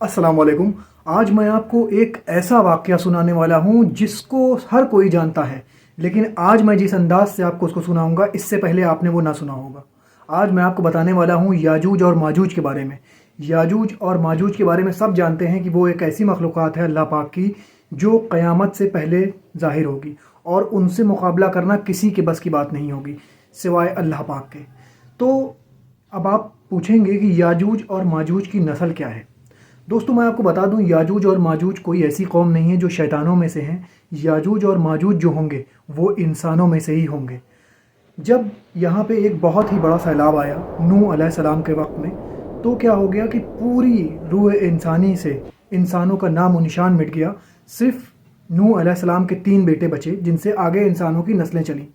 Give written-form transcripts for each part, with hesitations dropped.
अस्सलाम वालेकुम। आज मैं आपको एक ऐसा वाक़या सुनाने वाला हूँ जिसको हर कोई जानता है, लेकिन आज मैं जिस अंदाज़ से आपको उसको सुनाऊँगा इससे पहले आपने वो ना सुना होगा। आज मैं आपको बताने वाला हूँ याजूज और माजूज के बारे में। याजूज और माजूज के बारे में सब जानते हैं कि वो एक ऐसी मखलूक़ात है अल्लाह पाक की जो क़यामत से पहले ज़ाहिर होगी और उनसे मुकाबला करना किसी के बस की बात नहीं होगी सिवाय अल्लाह पाक के। तो अब आप पूछेंगे कि याजूज और माजूज की नस्ल क्या है। दोस्तों मैं आपको बता दूं, याजूज और माजूज कोई ऐसी कौम नहीं है जो शैतानों में से हैं। याजूज और माजूज जो होंगे वो इंसानों में से ही होंगे। जब यहाँ पे एक बहुत ही बड़ा सैलाब आया नूह अलैहिस्सलाम के वक्त में, तो क्या हो गया कि पूरी रूह इंसानी से इंसानों का नाम व निशान मिट गया। सिर्फ नूह अलैहिस्सलाम के 3 बेटे बचे जिनसे आगे इंसानों की नस्लें चली,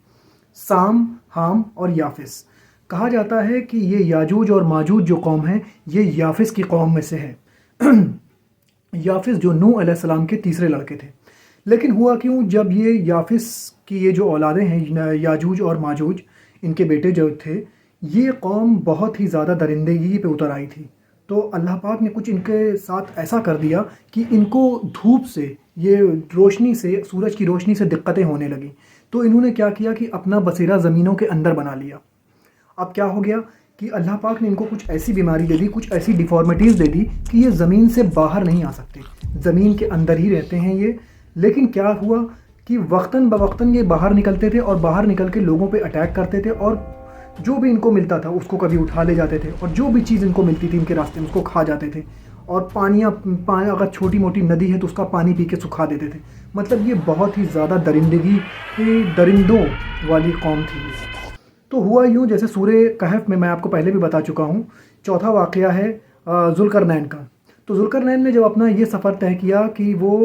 साम, हाम और याफिस। कहा जाता है कि ये याजूज और माजूज जो कौम है ये याफिस की कौम में से है। याफिस जो नूह अलैहिस्सलाम के तीसरे लड़के थे। लेकिन हुआ क्यों, जब ये याफिस की ये जो औलादें हैं याजूज और माजूज, इनके बेटे जो थे, ये कौम बहुत ही ज़्यादा दरिंदगी पे उतर आई थी। तो अल्लाह पाक ने कुछ इनके साथ ऐसा कर दिया कि इनको धूप से, ये रोशनी से, सूरज की रोशनी से दिक्कतें होने लगी। तो इन्होंने क्या किया कि अपना बसेरा ज़मीनों के अंदर बना लिया। अब क्या हो गया कि अल्लाह पाक ने इनको कुछ ऐसी बीमारी दे दी, कुछ ऐसी डिफॉर्मिटीज़ दे दी कि ये ज़मीन से बाहर नहीं आ सकते, ज़मीन के अंदर ही रहते हैं ये। लेकिन क्या हुआ कि वक्तन बवक्तन ये बाहर निकलते थे और बाहर निकल के लोगों पे अटैक करते थे और जो भी इनको मिलता था उसको कभी उठा ले जाते थे और जो भी चीज़ इनको मिलती थी इनके रास्ते में उसको खा जाते थे। और पानी अगर छोटी मोटी नदी है तो उसका पानी पी के सुखा देते थे। मतलब ये बहुत ही ज़्यादा दरिंदों वाली कौम थी ये। तो हुआ यूँ, जैसे सूरे कहफ में मैं आपको पहले भी बता चुका हूँ, चौथा वाक़या है ज़ुल्करनैन का। तो ज़ुल्करनैन ने जब अपना ये सफ़र तय किया कि वो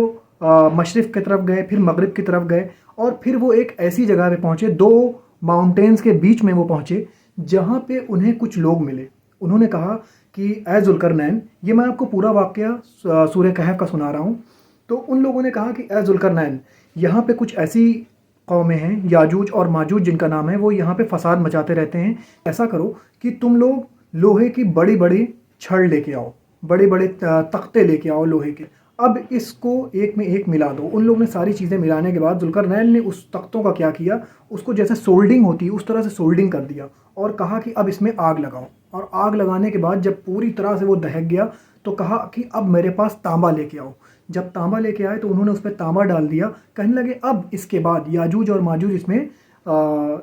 मशरिक़ की तरफ गए, फिर मगरिब की तरफ गए और फिर वो एक ऐसी जगह पे पहुँचे, 2 माउंटेन्स के बीच में वो पहुँचे जहाँ पे उन्हें कुछ लोग मिले। उन्होंने कहा कि ए ज़ुल्करनैन, ये मैं आपको पूरा वाक़या सूरे कहफ का सुना रहा हूँ। तो उन लोगों ने कहा कि ए ज़ुल्करनैन, यहाँ पे कुछ ऐसी कौमें हैं याजूज और माजूज जिनका नाम है, वो यहाँ पे फसाद मचाते रहते हैं। ऐसा करो कि तुम लोग लोहे की बड़ी बड़ी छड़ लेके आओ, बड़े बड़े तख्ते लेके आओ लोहे के। अब इसको एक में एक मिला दो। उन लोगों ने सारी चीज़ें मिलाने के बाद ज़ुल्करनैन ने उस तख्तों का क्या किया, उसको जैसे सोल्डिंग होती है उस तरह से सोल्डिंग कर दिया और कहा कि अब इसमें आग लगाओ। और आग लगाने के बाद जब पूरी तरह से वो दहक गया तो कहा कि अब मेरे पास तांबा लेके आओ। जब तांबा लेके आए तो उन्होंने उस पर तांबा डाल दिया। कहने लगे अब इसके बाद याजूज और माजूज इसमें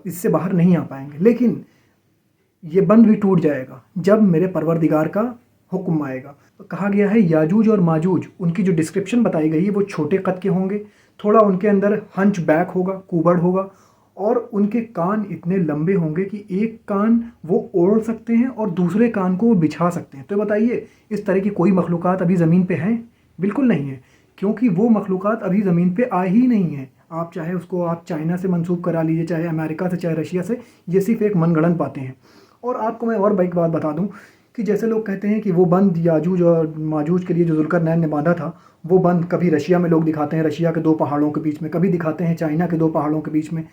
इससे बाहर नहीं आ पाएंगे, लेकिन ये बंद भी टूट जाएगा जब मेरे परवरदिगार का हुक्म आएगा। तो कहा गया है याजूज और माजूज, उनकी जो डिस्क्रिप्शन बताई गई है वो छोटे कद के होंगे, थोड़ा उनके अंदर हंच बैक होगा, कुबड़ होगा और उनके कान इतने लंबे होंगे कि एक कान वो ओढ़ सकते हैं और दूसरे कान को वो बिछा सकते हैं। तो बताइए, इस तरह की कोई मखलूक़ात अभी ज़मीन पे हैं? बिल्कुल नहीं है, क्योंकि वो मखलूक़ात अभी ज़मीन पे आई ही नहीं है। आप चाहे उसको आप चाइना से मंसूब करा लीजिए, चाहे अमेरिका से, चाहे रशिया से, ये सिर्फ एक मनगढ़ंत बातें हैं। और आपको मैं और एक बात बता दूं कि जैसे लोग कहते हैं कि वो बंद याजूज और माजूज के लिए जो ज़ुल्करनैन ने बांधा था, वो बंद कभी रशिया में लोग दिखाते हैं, रशिया के 2 पहाड़ों के बीच में, कभी दिखाते हैं चाइना के 2 पहाड़ों के बीच में।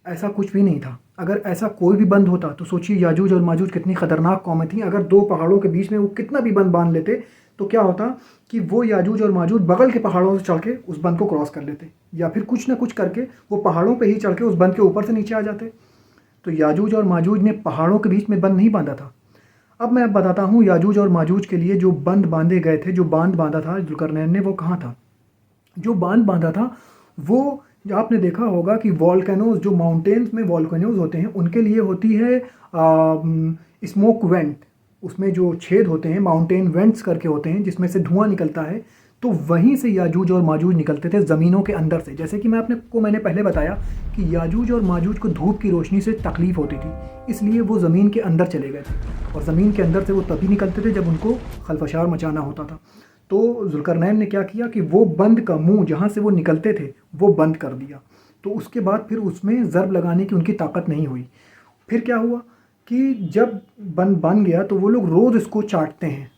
ऐसा कुछ भी नहीं था। अगर ऐसा कोई भी बंद होता तो सोचिए याजूज और माजूज कितनी ख़तरनाक कौमें थी। अगर 2 पहाड़ों के बीच में वो कितना भी बंद बांध लेते तो क्या होता कि वो याजूज और माजूज बगल के पहाड़ों से चढ़ के उस बंद को क्रॉस कर लेते, या फिर कुछ ना कुछ करके वो पहाड़ों पे ही चढ़ के उस बंद के ऊपर से नीचे आ जाते। तो याजूज और माजूज ने पहाड़ों के बीच में बंद नहीं बांधा था। अब मैं बताता हूँ याजूज और माजूज के लिए जो बंद बांधे गए थे, जो बांध बांधा था ज़ुल्करनैन ने, वो कहाँ था। जो बांध बांधा था वो, जो आपने देखा होगा कि वॉल्केनोज, जो माउंटेन्स में वॉल्केनोज होते हैं उनके लिए होती है स्मोक वेंट। उसमें जो छेद होते हैं माउंटेन वेंट्स करके होते हैं जिसमें से धुआं निकलता है। तो वहीं से याजूज और माजूज निकलते थे ज़मीनों के अंदर से। जैसे कि मैंने पहले बताया कि याजूज और माजूज को धूप की रोशनी से तकलीफ़ होती थी, इसलिए वो ज़मीन के अंदर चले गए थे। और ज़मीन के अंदर से वो तभी निकलते थे जब उनको खलफशार मचाना होता था। तो ज़ुल्करनैन ने क्या किया कि वो बंद का मुंह जहाँ से वो निकलते थे वो बंद कर दिया। तो उसके बाद फिर उसमें ज़र्ब लगाने की उनकी ताकत नहीं हुई। फिर क्या हुआ कि जब बन गया तो वो लोग रोज़ इसको चाटते हैं,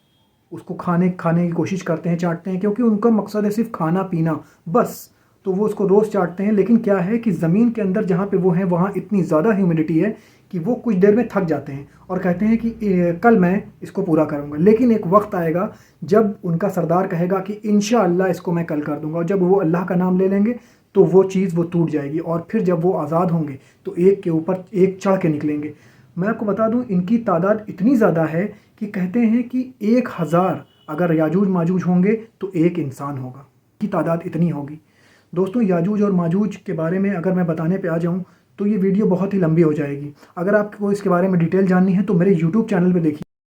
उसको खाने की कोशिश करते हैं, चाटते हैं, क्योंकि उनका मकसद है सिर्फ खाना पीना बस। तो वो उसको रोज़ चाटते हैं। लेकिन क्या है कि ज़मीन के अंदर जहाँ पे वो हैं वहाँ इतनी ज़्यादा ह्यूमिडिटी है کہ وہ کچھ دیر میں تھک جاتے ہیں اور کہتے ہیں کہ کل میں اس کو پورا کروں گا، لیکن ایک وقت آئے گا جب ان کا سردار کہے گا کہ انشاءاللہ اس کو میں کل کر دوں گا، اور جب وہ اللہ کا نام لے لیں گے تو وہ چیز وہ ٹوٹ جائے گی، اور پھر جب وہ آزاد ہوں گے تو ایک کے اوپر ایک چڑھ کے نکلیں گے۔ میں آپ کو بتا دوں ان کی تعداد اتنی زیادہ ہے کہ کہتے ہیں کہ 1000 اگر یاجوج ماجوج ہوں گے تو ایک انسان ہوگا، کی تعداد اتنی ہوگی۔ دوستوں یاجوج اور ماجوج کے بارے میں اگر میں بتانے پہ آ جاؤں تو یہ ویڈیو بہت ہی لمبی ہو جائے گی۔ اگر آپ کو اس کے بارے میں ڈیٹیل جاننی ہے تو میرے یوٹیوب چینل پہ دیکھیے۔